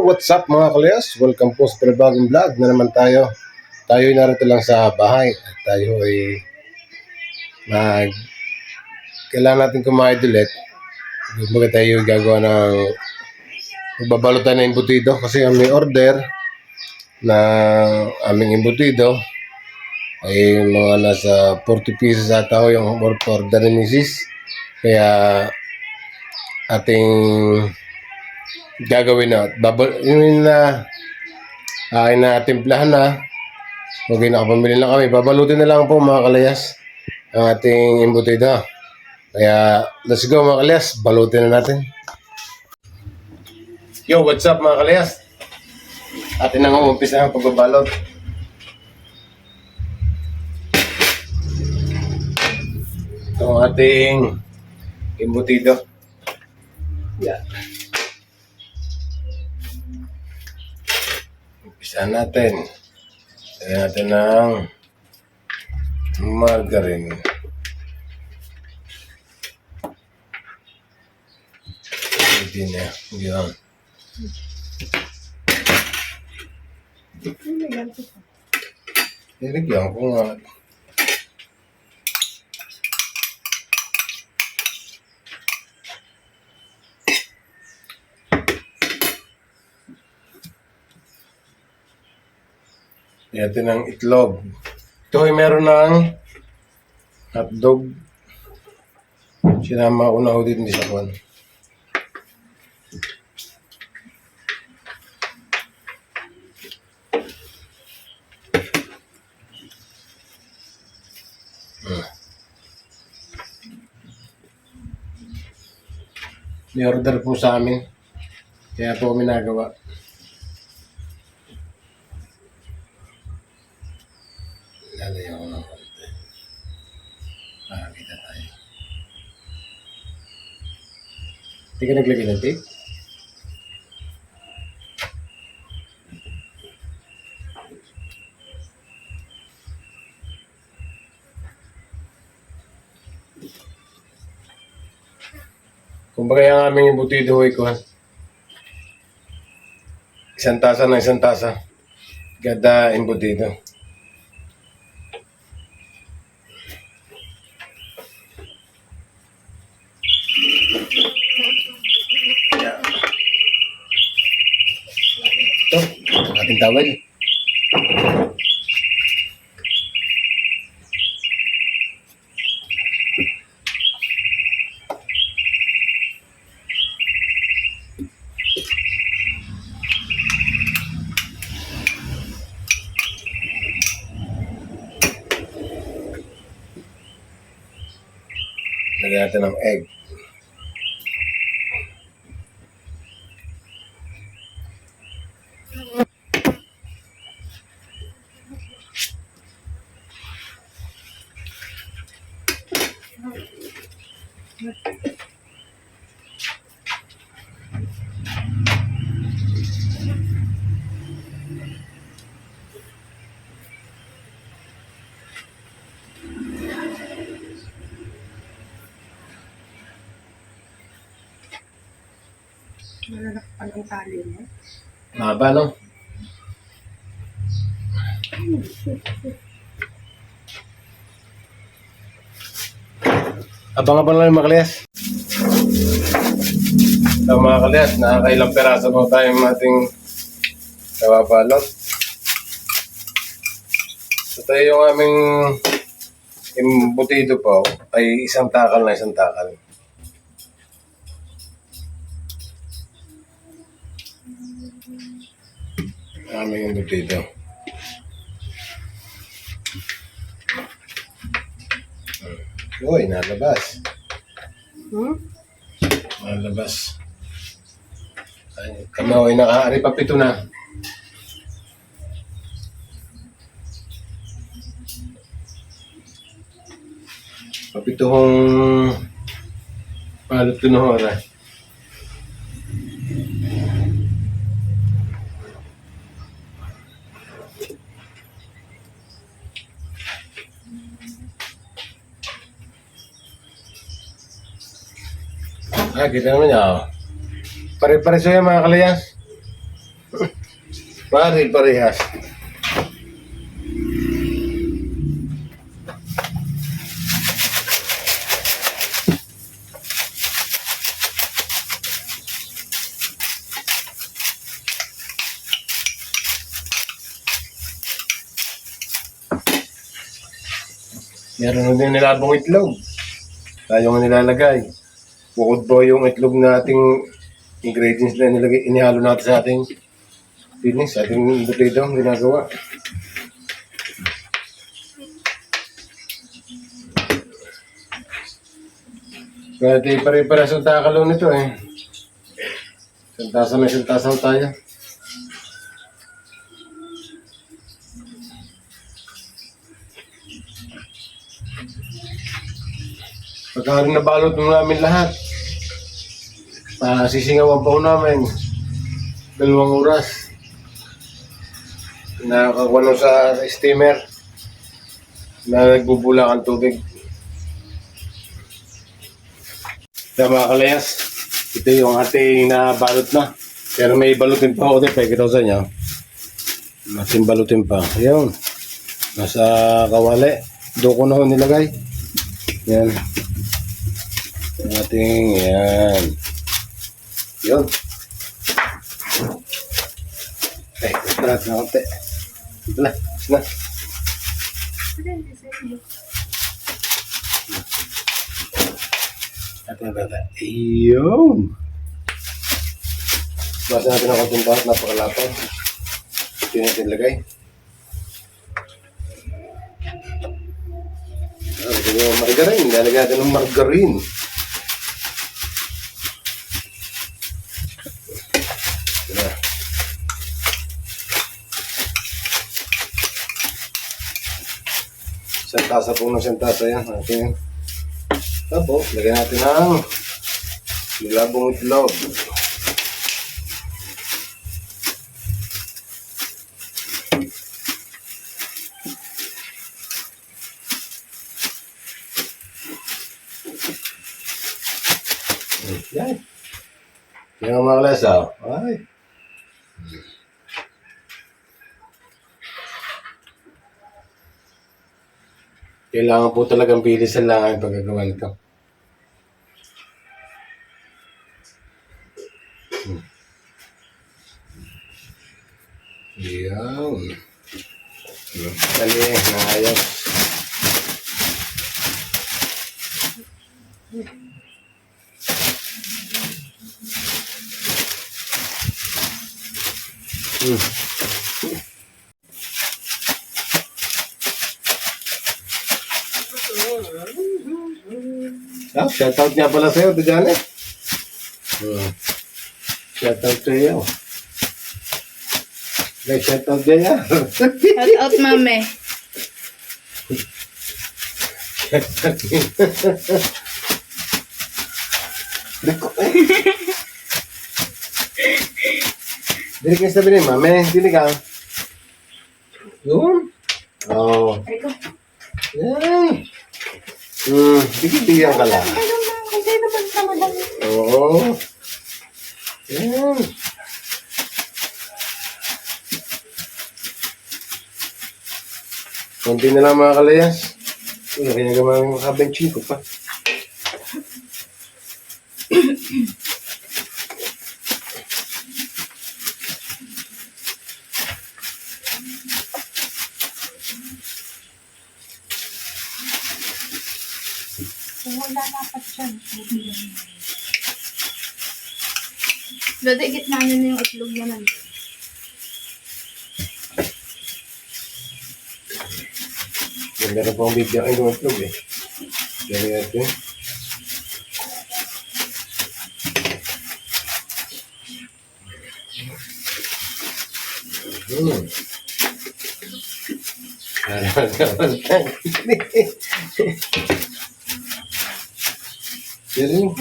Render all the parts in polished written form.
what's up mga kalayas? Welcome po sa panibagong vlog na naman tayo. Tayo ay narito lang sa bahay. At tayo ay kailangan natin kumain ulit. Baga tayo gagawa ng magbabalot tayo ng embutido kasi ang may order na aming embutido ay mga nasa 40 pieces ata o yung order ni Mrs. Kaya ating gagawin na yun na timplahan na. Okay, nakapamili na kami. Babalutin na lang po mga kalayas ang ating embutido. Kaya let's go mga kalayas, balutin na natin. Yo, what's up mga kalayas? Atin na umpisa ang pagbabalot. Ito ang ating embutido. Yan. Umpisa natin. Lagyan natin ng margarine. Hindi na. Yan. Nilagyan ko nga. Lagyan natin ng itlog. Ito ay meron ng hotdog. Sinama ko na ako dito sa kwan. May order po sa amin. Kaya po kami nagawa. Lalayo ko ng konti. Para kita tayo. Hindi ka naglagay ng tape? Kumbaga yung aming embutido ay kuhan. Isang tasa na isang tasa. Gada embutido. Ito, ang ating tawel. Lagyan natin ng egg. Malalakpan ang tali mo. Mahaba, no? Abang-abang lang yung mga kalayas. So mga kalayas, nakakailang peraso po tayo yung ating kawabalot. So tayo yung aming embutido po ay isang takal na isang takal. Aming embutido. Uy, nalabas. Nalabas. Ay, kami ay nakaari pa pito na. Papituhong palot ko na oras. Kita naman niya. Pare-pare sa'yo mga kalayas. Pare-parehas. Meron din nilabong itlog. Tayo nga nilalagay. Bukod po yung itlog na ating ingredients na nilagay, inihalo natin sa ating fillings, sa ating butido, ginagawa. Pwede pare-pares ang takalo nito eh. Santasa may santasa tayo. Pagka rin nabalot mo namin lahat, sisingawan pa ko namin 2 oras. Nakakakuha sa steamer na nagbubulak ang tubig. Kaya mga kalayas, ito yung ating nabalot na. Pero may balutin pa ako din, pwede sa inyo. Masin balutin pa. Ayun. Nasa kawali. Doon ko na ako nilagay. Yan. Yung ating, yan. Yun. Okay, ito na konti. Ito na. Ito na. Ayun. Basa natin ang konting bahot, napakalapad. Ito yung natin lagay. Ito yung margarine. Nalagay natin ng margarine. Ito na. Sentasa po ng sentasa yan. Ating tapos, lagyan natin ang nilabong itlog. Yan. Yan ang mga lasa. Ay. Kailangan po talagang bilisan lang ang paggagawa nito. Yan. Dali, naayos. Shoutout nga pala sa'yo, Janet. Shoutout sa'yo. May shoutout din yan. Shout out, mame. Dili ka sabi ni mame, dili ka. Yun. Oo. Yan. Bigyan ka lang. Hindi naman sa madami. Oo. Yan. Kunti na lang mga kalayas. Kaya naman yung kabenchi ko pa. Wala dapat dyan. Dati, gitna nyo na yung itlog niya nandun. Meron pang video ay ng itlog eh. Kaya natin. Galing.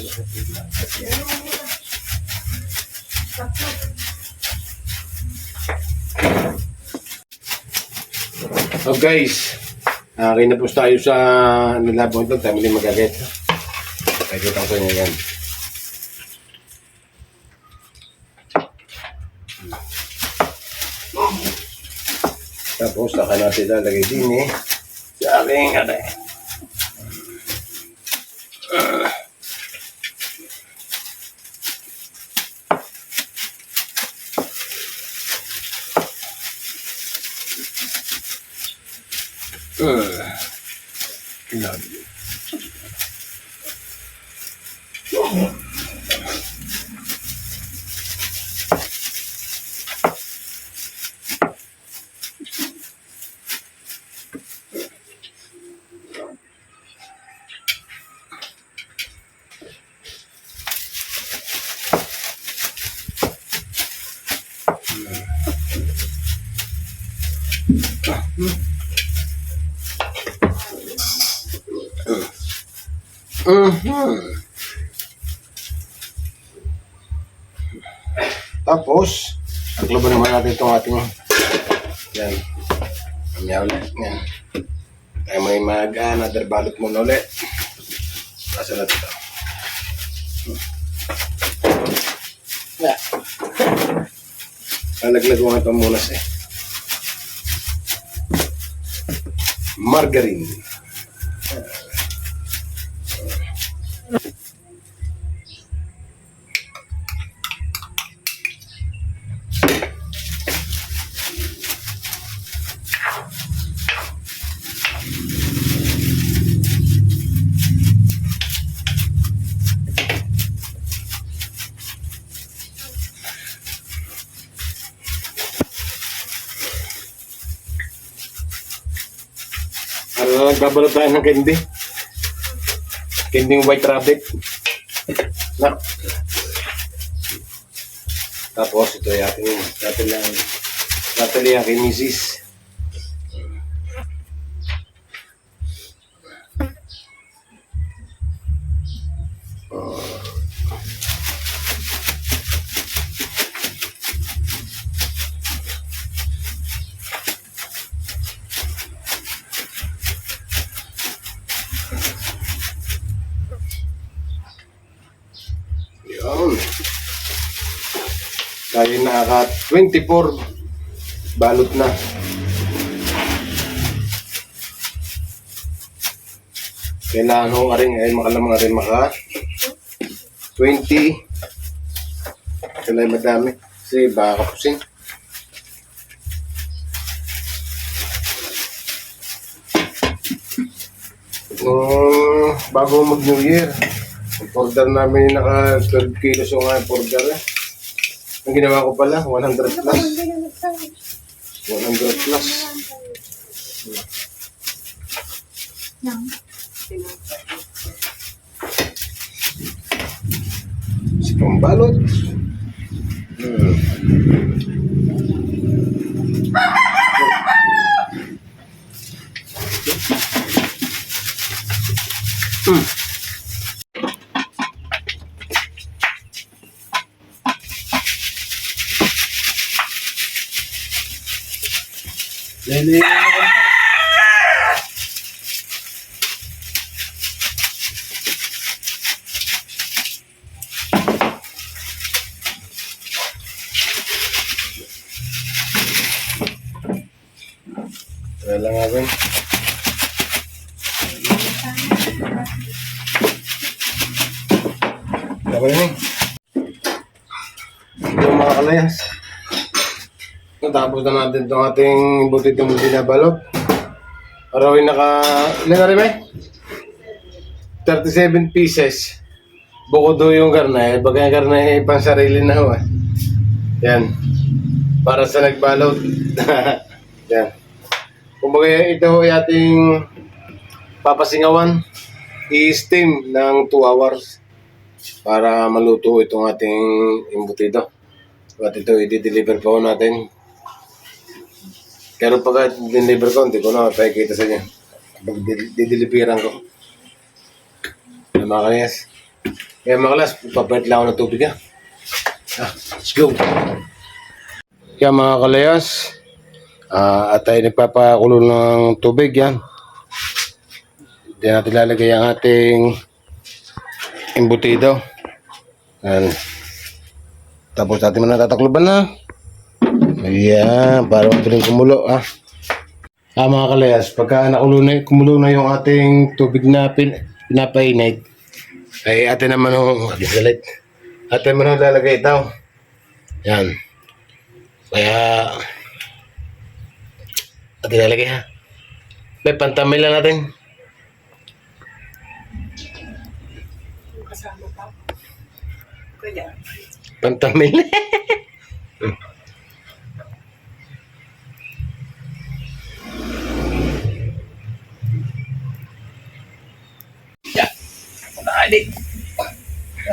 So guys, kinapos tayo sa nilabong ito. Tayo muli magaget. Pakikita ko sa inyo yan. Tapos, saka natin lalagay din sa aking love you. Tapos, takloban naman natin itong ating yan. Mamaya ulit. Yan. Tayo may another balot muna ulit. Nasa natin ito. Yeah. Lalaglag ko nga ito muna sa margarine. Nagbabalot tayo ng candy. Candy white rabbit. Na. Tapos ito yung ating natali aking misis. Yun. Tayo naka 24 balot na. Kailangan ko rin ay makalamang rin maka 20. Kailangan madami kasi baka kapusin. Bago mag New Year, order namin yung naka 12 kilos yung order. Ang ginawa ko pala, 100 plus. 100 plus. Si pambalot. Lele. Wala lang agad. Dapat yun yung mga kalayas. Natapos na natin itong ating butit yung binabalot. Arawin ilan na rin may? 37 pieces. Bukod do yung karne. Baga yung karne pang sarili na ho. Yan. Para sa nagbalot. Yan. Kumbaga ito ay ating papasingawan. I-steam ng 2 hours para maluto itong ating imbutido. At ito i-deliver po natin. Pero pagka deliver ko, hindi ko na pakikita sa inyo. Pag dideliveran ko. Mga kaniyas. Kaya mga kalas, papalit lang ako ng tubig ha. Let's go. Kaya mga kalayas, at tayo nagpapakulo ng tubig yan. Diyan natin lalagay ang ating embutido. Yan. Tapos natin muna tatakluban na. Ayan, para mabiling kumulo ha. Mga kalayas, pagka kumulo na yung ating tubig na pinapainit, ay atin naman galit. Atin naman lalagay ito. Yan. Kaya atin lalagay ha. May pantamay lang natin. Pantamay lang.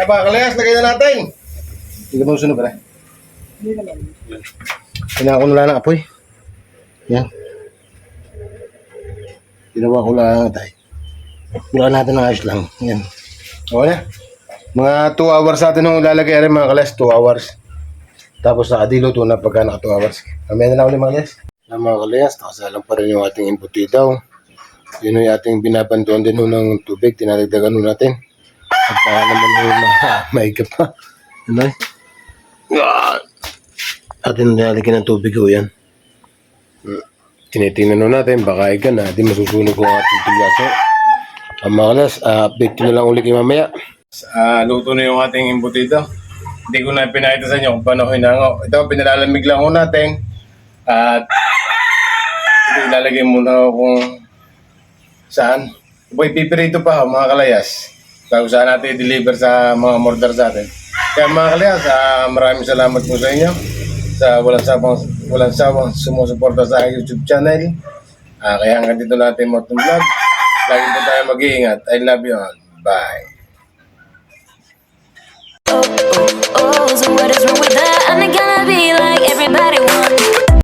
Mga kalayas, lagay na natin. Hindi mo sunog na. Pinaka ko na lang ang apoy. Yan. Ginawa ko lang tayo. Ginawa natin ng ayos lang. Yan. Okay na. Mga 2 hours natin nung lalagay rin mga kalayas. 2 hours. Tapos nakadiluto na pagka naka 2 hours. Kamaya na lang ulit mga kalayas. Mga kalayas, nakasalang pa rin yung ating embutido. Yun yung ating binabantuan din ng tubig. Tinadagdagan natin. At baka naman yung maigap pa. Ano eh? Atin nilalagyan ng tubig o yan. Tinitingnan natin, baka ikan na, di masusunog ko ang ating tulyaso. Mga kalas, update ko na lang ulit kayo mamaya. Luto na yung ating embutido. Hindi ko na pinakita sa inyo kung paano hinango. Ito, pinalalamig lang ko natin. At ito ilalagay muna kung saan. Boy, pipirito pa mga kalayas. Bago saan natin i-deliver sa mga order sa atin. Kaya mga kalayas, maraming salamat po sa inyo sa walang sawang sumusuporta sa aking YouTube channel. Kaya hanggang dito natin mo itong vlog. Lagi po tayo mag-iingat. I love you all. Bye. Oh, so what is wrong with that? I'm not gonna be like everybody wants.